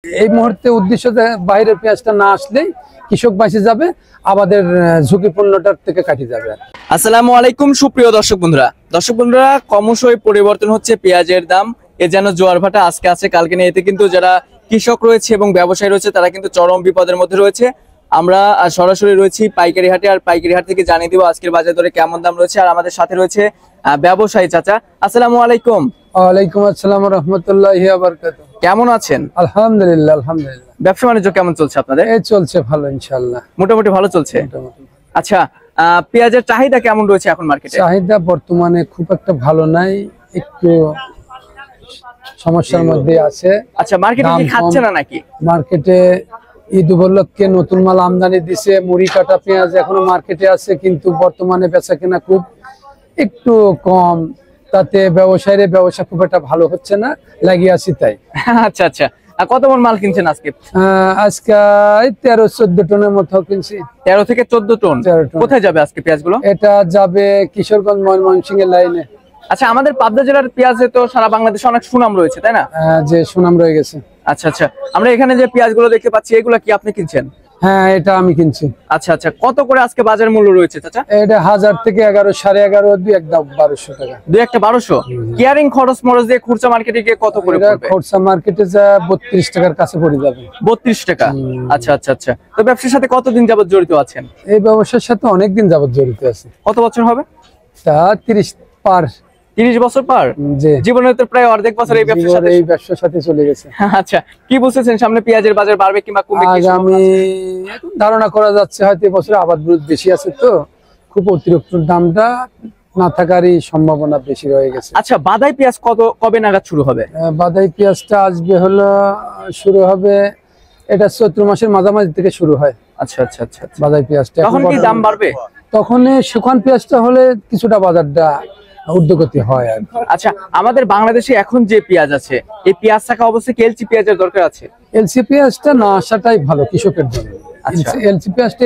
এই মুহূর্তে উদ্দেশ্য বাইরের পেঁয়াজটা না আসলেই কৃষক বাঁচে যাবে, আমাদের ঝুঁকিপূর্ণটার থেকে কাটিয়ে যাবে। আসসালামু আলাইকুম সুপ্রিয় দর্শক বন্ধুরা, ক্রমশই পরিবর্তন হচ্ছে পেঁয়াজের দাম। এ যেন জোয়ার ভাটা আজকে আছে কালকে নেই। এতে কিন্তু যারা কৃষক রয়েছে এবং ব্যবসায়ী রয়েছে তারা কিন্তু চরম বিপদের মধ্যে রয়েছে। আমরা সরাসরি রয়েছি পাইকারি হাটে, আর পাইকারি হাট থেকে জানিয়ে দিব আজকের বাজার দরে কেমন দাম রয়েছে। আর আমাদের সাথে রয়েছে ব্যবসায়ী চাচা। আসসালামু আলাইকুম। ওয়ালাইকুম আসসালাম ওয়া রাহমাতুল্লাহি ওয়া বারাকাতুহু। কেমন আছেন? আলহামদুলিল্লাহ আলহামদুলিল্লাহ। ব্যবসা বাণিজ্য কেমন চলছে আপনাদের? এই চলছে ভালো ইনশাআল্লাহ, মোটামুটি ভালো চলছে। আচ্ছা, পেঁয়াজের চাহিদা কেমন রয়েছে এখন মার্কেটে? চাহিদা বর্তমানে খুব একটা ভালো নাই, একটু সমস্যার মধ্যে আছে। আচ্ছা, মার্কেটে কি খাচ্ছে না নাকি? মার্কেটে ঈদ উপলক্ষে নতুন মাল আমদানি দিছে, মুড়ি কাটা পেঁয়াজ এখনো মার্কেটে আছে, কিন্তু বর্তমানে বেচা কেনা খুব একটু কম, তাতে ব্যবসা খুব একটা ভালো হচ্ছে না, লাগিয়ে আছি তাই। আচ্ছা আচ্ছা, কত মন মাল কিনছেন আজকে? আজকে 13-14 টনের মতো কিনছি। 13 থেকে 14 টন। কোথায় যাবে আজকে পেঁয়াজগুলো? এটা যাবে কিশোরগঞ্জ ময়মনসিংহ এর লাইনে। আচ্ছা, আমাদের পাবনা জেলার পেঁয়াজে তো সারা বাংলাদেশে অনেক সুনাম রয়েছে, তাই না? যে সুনাম রয়ে গেছে। আচ্ছা আচ্ছা, আমরা এখানে যে পেঁয়াজগুলো দেখতে পাচ্ছি এগুলা কি আপনি কিনছেন? হ্যাঁ, এটা আমি কিনছি। আচ্ছা আচ্ছা, কত করে আজকে বাজার মূল্য রয়েছে চাচা? এটা 1000 থেকে 11, 11.5, দুই একদম 1200 টাকা। দুই একটা 1200। কিয়ারিং খরচ মরচ দিয়ে খুচরা মার্কেটে গিয়ে কত করে পড়বে? খুচরা মার্কেটে যা 32 টাকার কাছে পড়ে যাবে। 32 টাকা। আচ্ছা আচ্ছা আচ্ছা, তো ব্যবসার সাথে কতদিন যাবত জড়িত আছেন? এই ব্যবসার সাথে অনেকদিন যাবত জড়িত আছি। কত বছর হবে? তা 30 পার। 30 বছর পার? জীবনের তো প্রায় অর্ধেক বছর এই ব্যবসার সাথে চলে গেছে। আচ্ছা, কি বুঝতেছেন সামনে পেঁয়াজের বাজার বাড়বে কিংবা কমবে? আগামী এখন ধারণা করা যাচ্ছে হয়তো এবছরে আবাদ বেশি আছে, তো খুব অতিরিক্ত দামটা না থাকারই সম্ভাবনা বেশি রয়ে গেছে। আচ্ছা, বাদাই পেঁয়াজ কবে নাগাদ শুরু হবে? বাদাই পেঁয়াজটা আসবে শুরু হবে এটা চৈত্র মাসের মাঝামাঝি থেকে শুরু হয়। আচ্ছা আচ্ছা আচ্ছা, বাদাই পেঁয়াজটা তখন কি দাম বাড়বে? তখন শুকান পেঁয়াজটা হলে কিছুটা বাজারটা ঊর্ধ্বগতি হয় আর। আচ্ছা, আমাদের বাংলাদেশে এখন যে পেঁয়াজ আছে এই পেঁয়াজ থাকা অবশ্যই এলসি পেঁয়াজের দরকার আছে। এলসি পেঁয়াজটা না আসাটাই ভালো কৃষকের জন্য। এলসি পেঁয়াজটা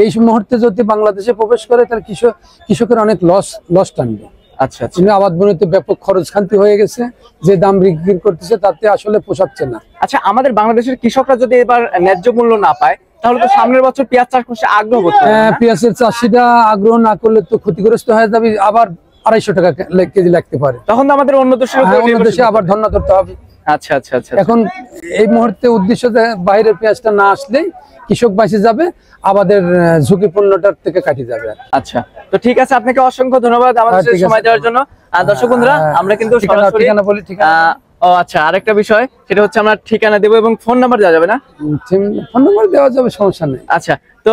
এই মুহূর্তে যদি বাংলাদেশে প্রবেশ করে তাহলে কৃষকের অনেক লস টানবে। আচ্ছা আচ্ছা, আবাদ বনিতে ব্যাপক খরচ খান্তি হয়ে গেছে, যে দাম বিক্রি করতেছে তাতে আসলে পোষাচ্ছে না। আচ্ছা, আমাদের বাংলাদেশের কৃষকরা যদি এবার ন্যায্য মূল্য না পায় তাহলে তো সামনের বছর পেঁয়াজ চাষ করতে আগ্রহ করতে হবে। পেঁয়াজের চাষিরা আগ্রহ না করলে তো ক্ষতিগ্রস্ত হয়ে যাবে, আবার 250 টাকা কেজি লাগতে পারে। তখন তো আমাদের অন্য দেশে আবার ধন্য করতে হবে। আচ্ছা আচ্ছা আচ্ছা, এখন এই মুহূর্তে উদ্দেশ্য বাইরের পেঁয়াজটা না আসলেই কৃষক বাঁচে যাবে, আমাদের ঝুঁকিপূর্ণটার থেকে কাটিয়ে যাবে। আচ্ছা, তো ঠিক আছে, আপনাকে অসংখ্য ধন্যবাদ আমাদের সময় দেওয়ার জন্য। দর্শক বন্ধুরা, আমরা কিন্তু ঠিকানা বলি। ও আচ্ছা, আরেকটা বিষয় সেটা হচ্ছে আমরা ঠিকানা দেবো এবং ফোন নাম্বার দেওয়া যাবে না? ফোন নাম্বার দেওয়া যাবে, সমস্যা নেই। আচ্ছা, তো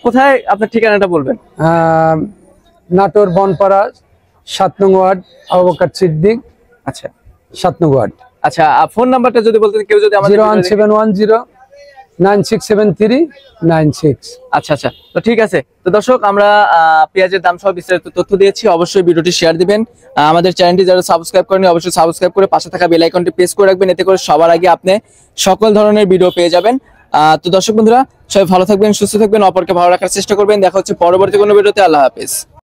কোথায় আপনার ঠিকানাটা বলবেন? নাটোর বনপাড়া 7 নং ওয়ার্ড, আবু বকর সিদ্দিক। আচ্ছা, 7 নং ওয়ার্ড। আচ্ছা, ফোন নাম্বারটা যদি বলতেন কেউ যদি আমাদের 01710967396। আচ্ছা আচ্ছা, তো ঠিক আছে। তো দর্শক, আমরা পেঁয়াজের দাম সহ বিস্তারিত তথ্য দিয়েছি। অবশ্যই ভিডিওটি শেয়ার দিবেন। আমাদের চ্যানেলটি যারা সাবস্ক্রাইব করেনি অবশ্যই সাবস্ক্রাইব করে পাশে থাকা বেল আইকনটি প্রেস করে রাখবেন, এতে করে সবার আগে আপনি সকল ধরনের ভিডিও পেয়ে যাবেন। তো দর্শক বন্ধুরা, সবাই ভালো থাকবেন, সুস্থ থাকবেন, অপরকে ভালো রাখার চেষ্টা করবেন। দেখা হচ্ছে পরবর্তী কোনো ভিডিওতে। আল্লাহ হাফেজ।